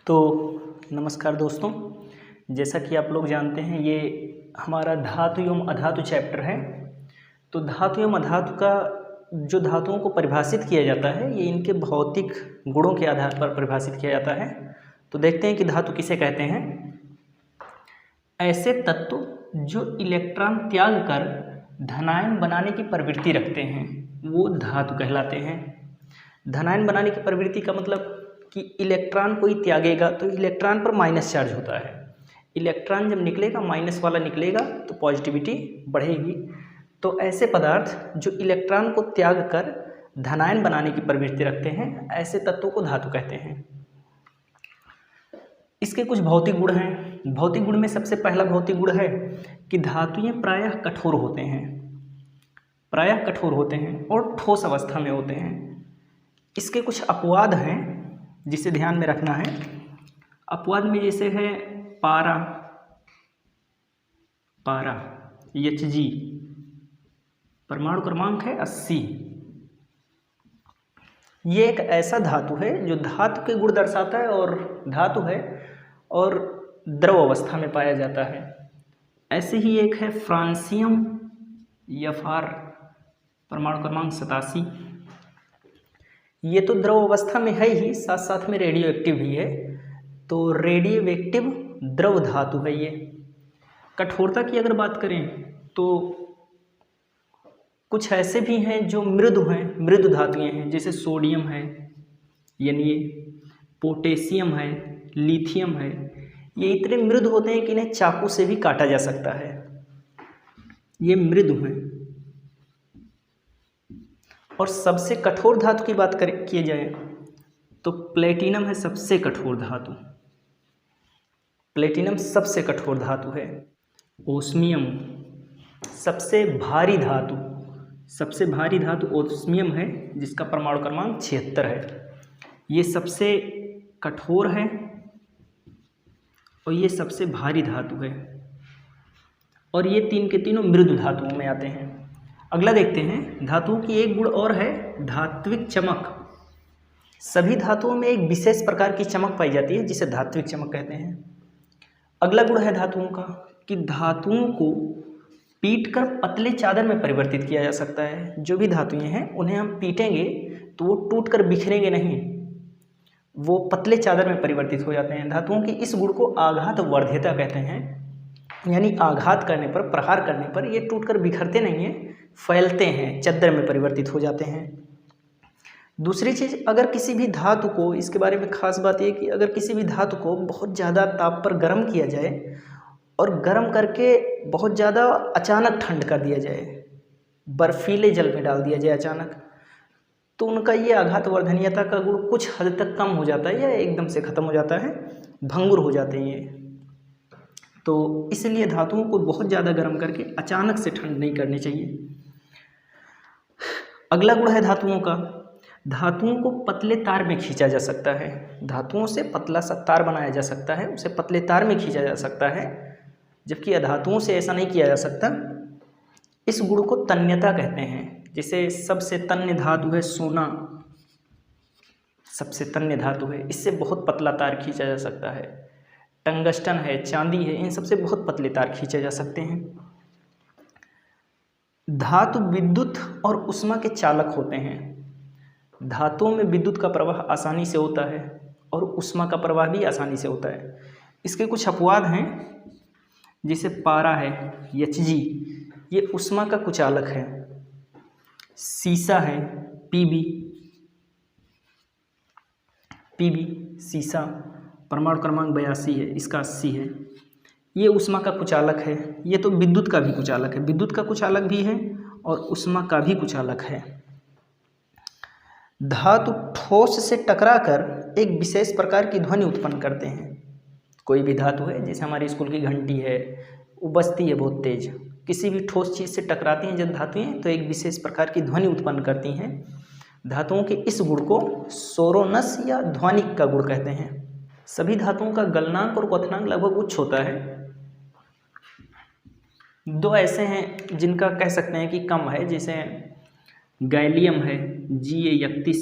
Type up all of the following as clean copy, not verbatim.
तो नमस्कार दोस्तों, जैसा कि आप लोग जानते हैं ये हमारा धातु एवं अधातु चैप्टर है। तो धातु एवं अधातु का जो धातुओं को परिभाषित किया जाता है ये इनके भौतिक गुणों के आधार पर परिभाषित किया जाता है। तो देखते हैं कि धातु किसे कहते हैं। ऐसे तत्व जो इलेक्ट्रॉन त्याग कर धनायन बनाने की प्रवृत्ति रखते हैं वो धातु कहलाते हैं। धनायन बनाने की प्रवृत्ति का मतलब कि इलेक्ट्रॉन कोई त्यागेगा तो इलेक्ट्रॉन पर माइनस चार्ज होता है। इलेक्ट्रॉन जब निकलेगा माइनस वाला निकलेगा तो पॉजिटिविटी बढ़ेगी। तो ऐसे पदार्थ जो इलेक्ट्रॉन को त्याग कर धनायन बनाने की प्रवृत्ति रखते हैं ऐसे तत्वों को धातु कहते हैं। इसके कुछ भौतिक गुण हैं। भौतिक गुण में सबसे पहला भौतिक गुण है कि धातुएं प्रायः कठोर होते हैं, प्रायः कठोर होते हैं और ठोस अवस्था में होते हैं। इसके कुछ अपवाद हैं जिसे ध्यान में रखना है। अपवाद में जैसे है पारा, Hg, परमाणु क्रमांक है 80। ये एक ऐसा धातु है जो धातु के गुण दर्शाता है और धातु है और द्रव अवस्था में पाया जाता है। ऐसे ही एक है फ्रांसियम Fr, परमाणु क्रमांक 87। ये तो द्रव अवस्था में है ही, साथ साथ में रेडियो एक्टिव भी है। तो रेडियो एक्टिव द्रव धातु है ये। कठोरता की अगर बात करें तो कुछ ऐसे भी हैं जो मृदु हैं, मृदु धातुएं हैं, जैसे सोडियम है, यानी ये पोटेशियम है, लिथियम है। ये इतने मृदु होते हैं कि इन्हें चाकू से भी काटा जा सकता है। ये मृदु हैं। और सबसे कठोर धातु की बात किए जाए तो प्लेटिनम है सबसे कठोर धातु। प्लेटिनम सबसे कठोर धातु है। ओस्मियम सबसे भारी धातु, सबसे भारी धातु ओस्मियम है जिसका परमाणु क्रमांक 76 है। ये सबसे कठोर है और ये सबसे भारी धातु है और ये तीन के तीनों मृदु धातुओं में आते हैं। अगला देखते हैं। धातुओं की एक गुण और है धात्विक चमक। सभी धातुओं में एक विशेष प्रकार की चमक पाई जाती है जिसे धात्विक चमक कहते हैं। अगला गुण है धातुओं का कि धातुओं को पीटकर पतले चादर में परिवर्तित किया जा सकता है। जो भी धातुएं हैं उन्हें हम पीटेंगे तो वो टूटकर बिखरेंगे नहीं, वो पतले चादर में परिवर्तित हो जाते हैं। धातुओं की इस गुण को आघात वर्ध्यता कहते हैं, यानी आघात करने पर, प्रहार करने पर ये टूटकर बिखरते नहीं हैं, फैलते हैं, चद्दर में परिवर्तित हो जाते हैं। दूसरी चीज़, अगर किसी भी धातु को, इसके बारे में खास बात यह कि अगर किसी भी धातु को बहुत ज़्यादा ताप पर गर्म किया जाए और गर्म करके बहुत ज़्यादा अचानक ठंड कर दिया जाए, बर्फीले जल में डाल दिया जाए अचानक, तो उनका ये आघात वर्धनीयता का गुण कुछ हद तक कम हो जाता है या एकदम से ख़त्म हो जाता है, भंगुर हो जाते हैं ये। तो इसलिए धातुओं को बहुत ज़्यादा गर्म करके अचानक से ठंड नहीं करनी चाहिए। अगला गुण है धातुओं का, धातुओं को पतले तार में खींचा जा सकता है। धातुओं से पतला सा तार बनाया जा सकता है, उसे पतले तार में खींचा जा सकता है, जबकि अधातुओं से ऐसा नहीं किया जा सकता। इस गुण को तन्यता कहते हैं। जैसे सबसे तन्य धातु है सोना, सबसे तन्य धातु है, इससे बहुत पतला तार खींचा जा सकता है। टंगस्टन है, चांदी है, इन सबसे बहुत पतले तार खींचे जा सकते हैं। धातु विद्युत और उष्मा के चालक होते हैं। धातुओं में विद्युत का प्रवाह आसानी से होता है और उष्मा का प्रवाह भी आसानी से होता है। इसके कुछ अपवाद हैं, जैसे पारा है, Hg, ये उष्मा का कुचालक है। सीसा है, Pb, सीसा, परमाणु क्रमांक 82 है, इसका 80 है। ये उष्मा का कुचालक है। ये तो विद्युत का भी कुचालक है, विद्युत का कुचालक भी है और उष्मा का भी कुचालक है। धातु ठोस से टकराकर एक विशेष प्रकार की ध्वनि उत्पन्न करते हैं। कोई भी धातु है, जैसे हमारी स्कूल की घंटी है, वो बजती है बहुत तेज। किसी भी ठोस चीज़ से टकराती हैं जब धातुएं तो एक विशेष प्रकार की ध्वनि उत्पन्न करती हैं। धातुओं के इस गुण को सोरोनस या ध्वनिक का गुण कहते हैं। सभी धातुओं का गलनांक और क्वथनांक लगभग उच्च होता है। दो ऐसे हैं जिनका कह सकते हैं कि कम है, जैसे गैलियम है Ga31,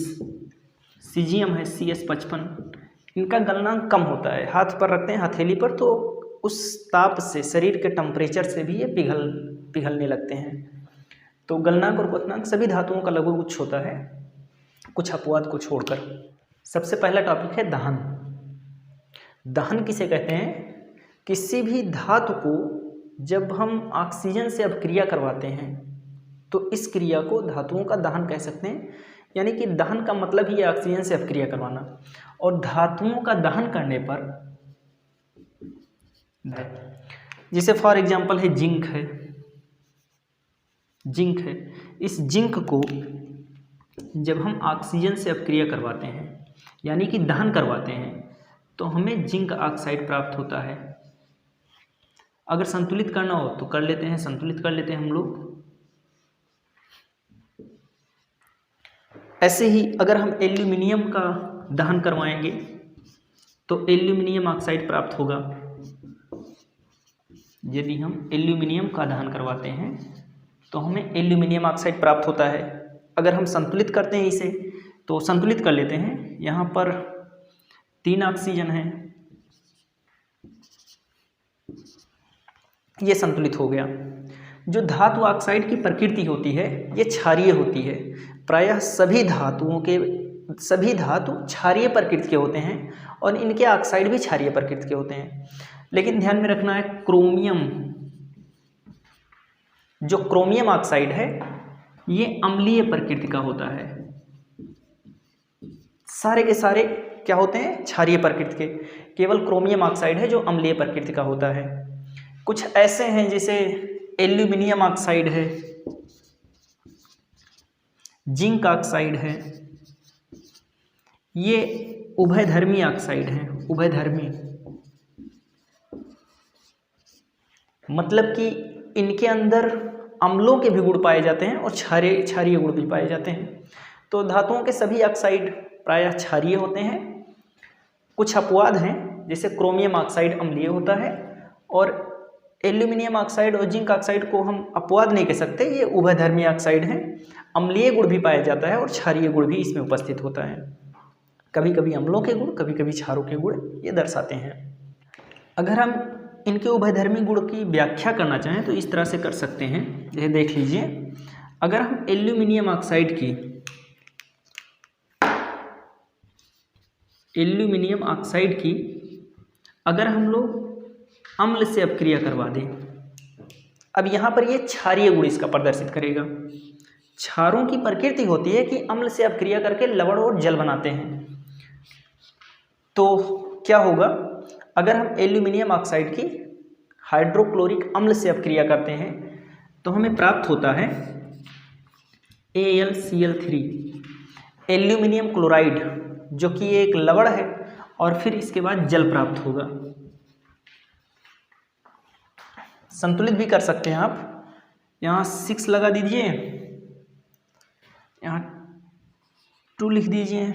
सीजियम है CS55, इनका गलनांक कम होता है। हाथ पर रखते हैं हथेली पर तो उस ताप से, शरीर के टेम्परेचर से भी ये पिघलने लगते हैं। तो गलनांक और क्वथनांक सभी धातुओं का लगभग उच्च होता है, कुछ अपवाद को छोड़कर। सबसे पहला टॉपिक है दहन। दहन किसे कहते हैं? किसी भी धातु को जब हम ऑक्सीजन से अपक्रिया करवाते हैं तो इस क्रिया को धातुओं का दहन कह सकते हैं। यानी कि दहन का मतलब ही ऑक्सीजन से अपक्रिया करवाना। और धातुओं का दहन करने पर, जैसे फॉर एग्जांपल है जिंक है, इस जिंक को जब हम ऑक्सीजन से अपक्रिया करवाते हैं यानी कि दहन करवाते हैं तो हमें जिंक ऑक्साइड प्राप्त होता है। अगर संतुलित करना हो तो संतुलित कर लेते हैं हम लोग। ऐसे ही अगर हम एल्यूमिनियम का दहन करवाएंगे तो एल्यूमिनियम ऑक्साइड प्राप्त होगा। यदि हम एल्यूमिनियम का दहन करवाते हैं तो हमें एल्यूमिनियम ऑक्साइड प्राप्त होता है। अगर हम संतुलित करते हैं इसे तो संतुलित कर लेते हैं। यहाँ पर 3 ऑक्सीजन है, ये संतुलित हो गया। जो धातु ऑक्साइड की प्रकृति होती है ये क्षारीय होती है। प्रायः सभी धातु क्षारीय प्रकृति के होते हैं और इनके ऑक्साइड भी क्षारीय प्रकृति के होते हैं। लेकिन ध्यान में रखना है, जो क्रोमियम ऑक्साइड है ये अम्लीय प्रकृति का होता है। सारे के सारे क्या होते हैं? क्षारीय प्रकृति के। केवल क्रोमियम ऑक्साइड है जो अम्लीय प्रकृति का होता है। कुछ ऐसे हैं जैसे एल्यूमिनियम ऑक्साइड है, जिंक ऑक्साइड है, ये उभयधर्मी ऑक्साइड है। उभयधर्मी मतलब कि इनके अंदर अम्लों के भी गुण पाए जाते हैं और क्षारीय गुण भी पाए जाते हैं। तो धातुओं के सभी ऑक्साइड प्रायः क्षारीय होते हैं। कुछ अपवाद हैं, जैसे क्रोमियम ऑक्साइड अम्लीय होता है और एल्यूमिनियम ऑक्साइड और जिंक ऑक्साइड को हम अपवाद नहीं कह सकते, ये उभयधर्मी ऑक्साइड हैं। अम्लीय गुण भी पाया जाता है और क्षारीय गुण भी इसमें उपस्थित होता है। कभी कभी अम्लों के गुण, कभी कभी क्षारों के गुण ये दर्शाते हैं। अगर हम इनके उभयधर्मी गुण की व्याख्या करना चाहें तो इस तरह से कर सकते हैं। जैसे देख लीजिए, अगर हम एल्यूमिनियम ऑक्साइड की अगर हम लोग अम्ल से अपक्रिया करवा दें, अब यहाँ पर ये क्षारीय गुण इसका प्रदर्शित करेगा। क्षारों की प्रकृति होती है कि अम्ल से अपक्रिया करके लवण और जल बनाते हैं। तो क्या होगा, अगर हम एल्यूमिनियम ऑक्साइड की हाइड्रोक्लोरिक अम्ल से अपक्रिया करते हैं तो हमें प्राप्त होता है AlCl3, एल्यूमिनियम क्लोराइड, जो कि एक लवण है, और फिर इसके बाद जल प्राप्त होगा। संतुलित भी कर सकते हैं आप। यहाँ 6 लगा दीजिए, यहाँ 2 लिख दीजिए,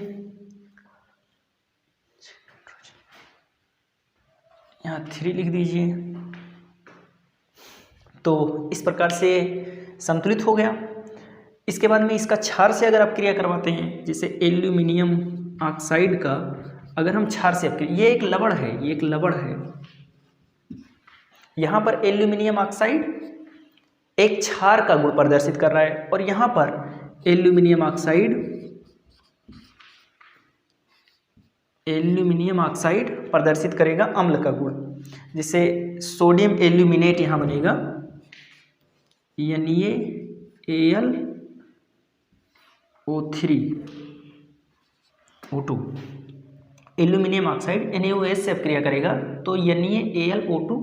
यहाँ 3 लिख दीजिए। तो इस प्रकार से संतुलित हो गया। इसके बाद में इसका क्षार से अगर आप क्रिया करवाते हैं, जैसे एल्यूमिनियम ऑक्साइड का अगर हम क्षार से अपक्रिया, ये एक लवण है, यहाँ पर एल्यूमिनियम ऑक्साइड एक क्षार का गुण प्रदर्शित कर रहा है और यहाँ पर एल्यूमिनियम ऑक्साइड प्रदर्शित करेगा अम्ल का गुण। जिसे सोडियम एल्यूमिनेट यहाँ बनेगा NaAlO3O2। एल्यूमिनियम ऑक्साइड NaOH से अपक्रिया करेगा तो NaAlO2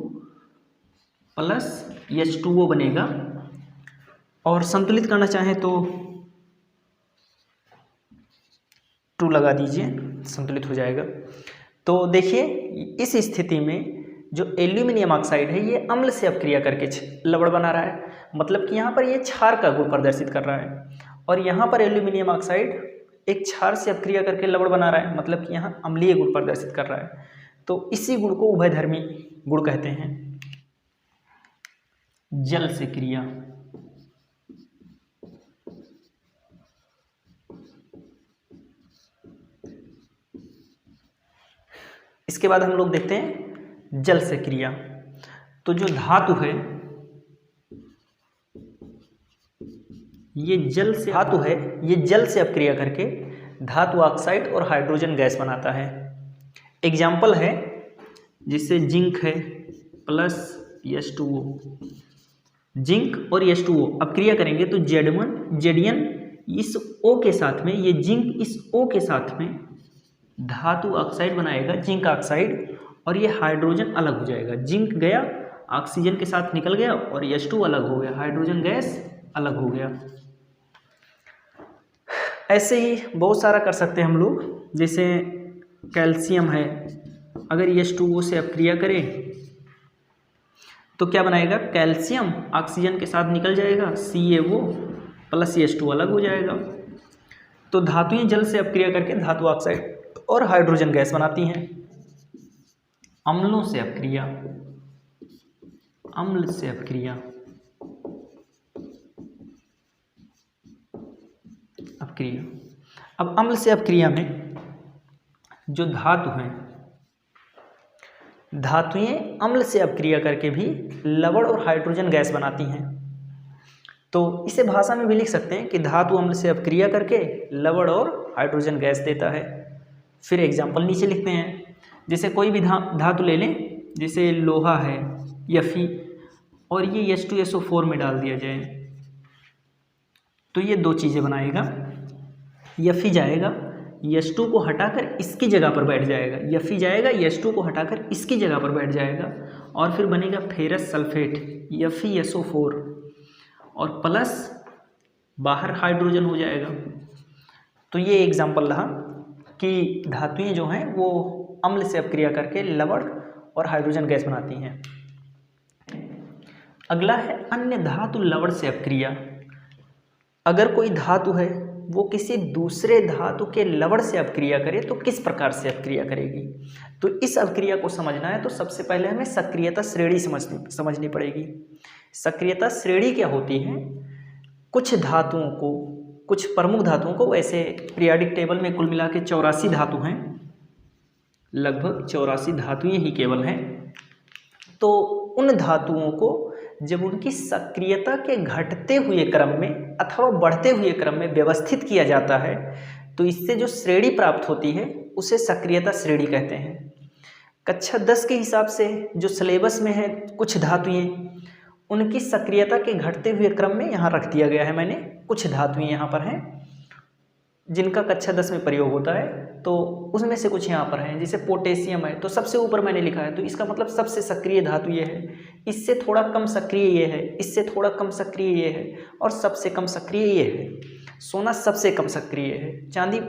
प्लस H2O बनेगा। और संतुलित करना चाहें तो 2 लगा दीजिए, संतुलित हो जाएगा। तो देखिए, इस स्थिति में जो एल्यूमिनियम ऑक्साइड है ये अम्ल से अपक्रिया करके लवण बना रहा है, मतलब कि यहाँ पर ये क्षार का गुण प्रदर्शित कर रहा है। और यहाँ पर एल्यूमिनियम ऑक्साइड एक क्षार से अपक्रिया करके लवण बना रहा है, मतलब कि यहाँ अम्लीय गुण प्रदर्शित कर रहा है। तो इसी गुण को उभयधर्मी गुण कहते हैं। जल से क्रिया, इसके बाद हम लोग देखते हैं जल से क्रिया। तो जो धातु है ये जल से अपक्रिया करके धातु ऑक्साइड और हाइड्रोजन गैस बनाता है। एग्जाम्पल है जिससे जिंक है प्लस H2O, जिंक और H2O अपक्रिया करेंगे तो Zn इस O के साथ में, ये जिंक इस O के साथ में धातु ऑक्साइड बनाएगा, जिंक ऑक्साइड, और ये हाइड्रोजन अलग हो जाएगा। जिंक गया ऑक्सीजन के साथ निकल गया और H2 अलग हो गया, हाइड्रोजन गैस अलग हो गया। ऐसे ही बहुत सारा कर सकते हैं हम लोग। जैसे कैल्शियम है, अगर H2O से अपक्रिया करें तो क्या बनाएगा, कैल्शियम ऑक्सीजन के साथ निकल जाएगा, CaO प्लस H2 अलग हो जाएगा। तो धातुएं जल से अपक्रिया करके धातु ऑक्साइड और हाइड्रोजन गैस बनाती हैं। अम्लों से अपक्रिया, अम्ल से अपक्रिया, अब अम्ल से अपक्रिया में जो धातु हैं, धातुएं अम्ल से अपक्रिया करके भी लवण और हाइड्रोजन गैस बनाती हैं। तो इसे भाषा में भी लिख सकते हैं कि धातु अम्ल से अपक्रिया करके लवण और हाइड्रोजन गैस देता है। फिर एग्जाम्पल नीचे लिखते हैं। जैसे कोई भी धातु ले लें, जैसे लोहा है Fe, और ये H2SO4 में डाल दिया जाए तो ये दो चीज़ें बनाएगा। Fe जाएगा, H2 को हटाकर इसकी जगह पर बैठ जाएगा, Fe जाएगा H2 को हटाकर इसकी जगह पर बैठ जाएगा, और फिर बनेगा फेरस सल्फेट FeSO4, और प्लस बाहर हाइड्रोजन हो जाएगा। तो ये एग्जाम्पल रहा कि धातुएं जो हैं वो अम्ल से अपक्रिया करके लवण और हाइड्रोजन गैस बनाती हैं। अगला है अन्य धातु लवण से अपक्रिया। अगर कोई धातु है वो किसी दूसरे धातु के लवण से अपक्रिया करे तो किस प्रकार से अपक्रिया करेगी। तो इस अपक्रिया को समझना है तो सबसे पहले हमें सक्रियता श्रेणी समझनी पड़ेगी। सक्रियता श्रेणी क्या होती है, कुछ धातुओं को, कुछ प्रमुख धातुओं को, वैसे पीरियोडिक टेबल में कुल मिला के 84 धातु हैं, लगभग 84 धातुएं ही केवल हैं। तो उन धातुओं को जब उनकी सक्रियता के घटते हुए क्रम में अथवा बढ़ते हुए क्रम में व्यवस्थित किया जाता है तो इससे जो श्रेणी प्राप्त होती है उसे सक्रियता श्रेणी कहते हैं। कक्षा 10 के हिसाब से जो सिलेबस में है कुछ धातुएं, उनकी सक्रियता के घटते हुए क्रम में यहाँ रख दिया गया है मैंने। कुछ धातुएं यहाँ पर हैं जिनका कक्षा 10 में प्रयोग होता है, तो उसमें से कुछ यहाँ पर हैं। जैसे पोटेशियम है तो सबसे ऊपर मैंने लिखा है, तो इसका मतलब सबसे सक्रिय धातु ये है, इससे थोड़ा कम सक्रिय ये है, इससे थोड़ा कम सक्रिय ये है, और सबसे कम सक्रिय ये है। सोना सबसे कम सक्रिय है, चांदी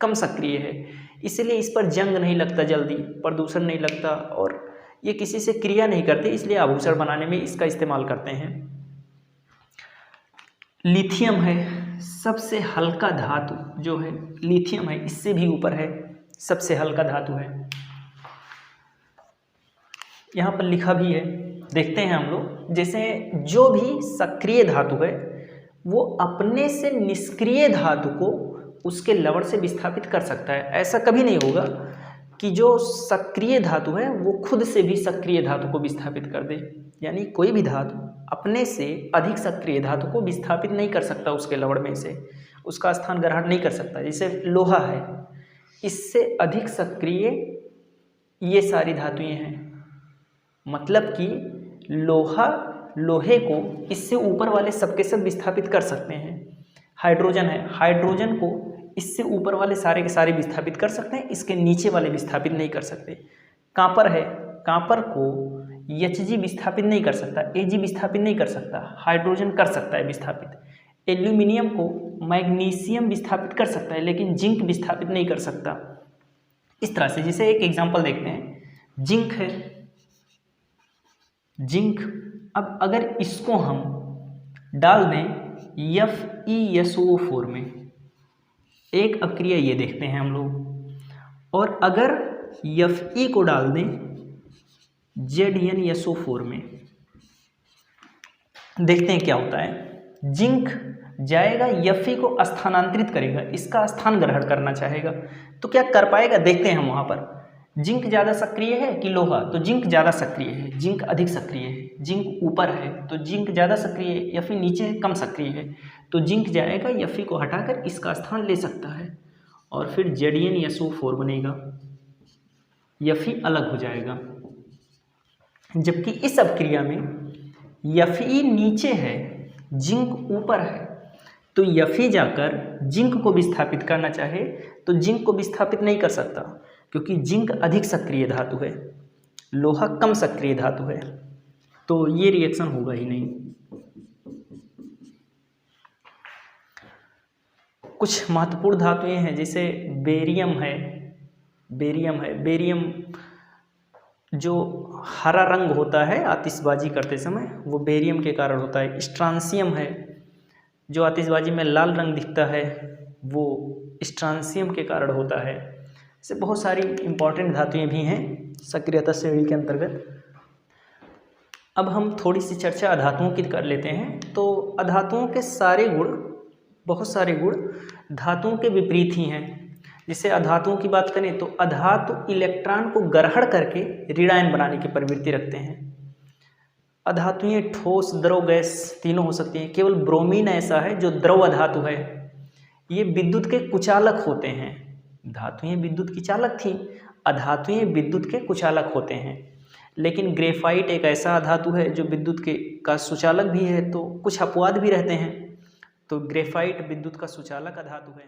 कम सक्रिय है, इसीलिए इस पर जंग नहीं लगता, जल्दी प्रदूषण नहीं लगता, और ये किसी से क्रिया नहीं करते, इसलिए आभूषण बनाने में इसका इस्तेमाल करते हैं। लिथियम है, सबसे हल्का धातु जो है लिथियम है, इससे भी ऊपर है, सबसे हल्का धातु है। यहाँ पर लिखा भी है, देखते हैं हम लोग। जैसे जो भी सक्रिय धातु है वो अपने से निष्क्रिय धातु को उसके लवण से विस्थापित कर सकता है। ऐसा कभी नहीं होगा कि जो सक्रिय धातु है वो खुद से भी सक्रिय धातु को विस्थापित कर दे। यानी कोई भी धातु अपने से अधिक सक्रिय धातु को विस्थापित नहीं कर सकता उसके लवण में से, उसका स्थान ग्रहण नहीं कर सकता। जैसे लोहा है, इससे अधिक सक्रिय ये सारी धातुएं हैं, मतलब कि लोहे को इससे ऊपर वाले सबके सब विस्थापित कर सकते हैं। हाइड्रोजन है, हाइड्रोजन को इससे ऊपर वाले सारे के सारे विस्थापित कर सकते हैं, इसके नीचे वाले विस्थापित नहीं कर सकते। कांपर है, कांपर को Hg विस्थापित नहीं कर सकता, Ag विस्थापित नहीं कर सकता, हाइड्रोजन कर सकता है विस्थापित। एल्यूमिनियम को मैग्नीशियम विस्थापित कर सकता है लेकिन जिंक विस्थापित नहीं कर सकता। इस तरह से, जैसे एक एग्जांपल देखते हैं, जिंक है, जिंक, अब अगर इसको हम डाल दें FeSO4 में, एक अपक्रिया ये देखते हैं हम लोग, और अगर Fe को डाल दें ZnSO4 में, देखते हैं क्या होता है। जिंक जाएगा Fe को स्थानांतरित करेगा, इसका स्थान ग्रहण करना चाहेगा, तो क्या कर पाएगा, देखते हैं हम वहाँ पर। जिंक ज़्यादा सक्रिय है कि लोहा? तो जिंक ज़्यादा सक्रिय है, जिंक अधिक सक्रिय है। जिंक ऊपर है तो जिंक ज़्यादा सक्रिय है, या फिर नीचे है कम सक्रिय है, तो जिंक जाएगा, Fe को हटाकर इसका स्थान ले सकता है और फिर ZnSO4 बनेगा, Fe अलग हो जाएगा। जबकि इस अपक्रिया में Fe नीचे है, जिंक ऊपर है, तो Fe जाकर जिंक को विस्थापित करना चाहे तो जिंक को विस्थापित नहीं कर सकता, क्योंकि जिंक अधिक सक्रिय धातु है, लोहा कम सक्रिय धातु है, तो ये रिएक्शन होगा ही नहीं। कुछ महत्वपूर्ण धातुएं हैं, जैसे बेरियम है। बेरियम जो हरा रंग होता है आतिशबाजी करते समय, वो बेरियम के कारण होता है। स्ट्रांसियम है, जो आतिशबाजी में लाल रंग दिखता है, वो स्ट्रांसियम के कारण होता है। ऐसे बहुत सारी इंपॉर्टेंट धातुएं भी हैं सक्रियता श्रेणी के अंतर्गत। अब हम थोड़ी सी चर्चा अधातुओं की कर लेते हैं। तो अधातुओं के सारे गुण, बहुत सारे गुण धातुओं के विपरीत ही हैं। जैसे अधातुओं की बात करें तो अधातु इलेक्ट्रॉन को ग्रहण करके ऋणायन बनाने की प्रवृत्ति रखते हैं। अधातुएं ठोस, द्रव, गैस तीनों हो सकती हैं। केवल ब्रोमीन ऐसा है जो द्रव अधातु है। ये विद्युत के कुचालक होते हैं। धातुएं विद्युत की चालक थी, अधातुएं विद्युत के कुचालक होते हैं। लेकिन ग्रेफाइट एक ऐसा धातु है जो विद्युत के का सुचालक भी है, तो कुछ अपवाद भी रहते हैं। तो ग्रेफाइट विद्युत का सुचालक धातु है।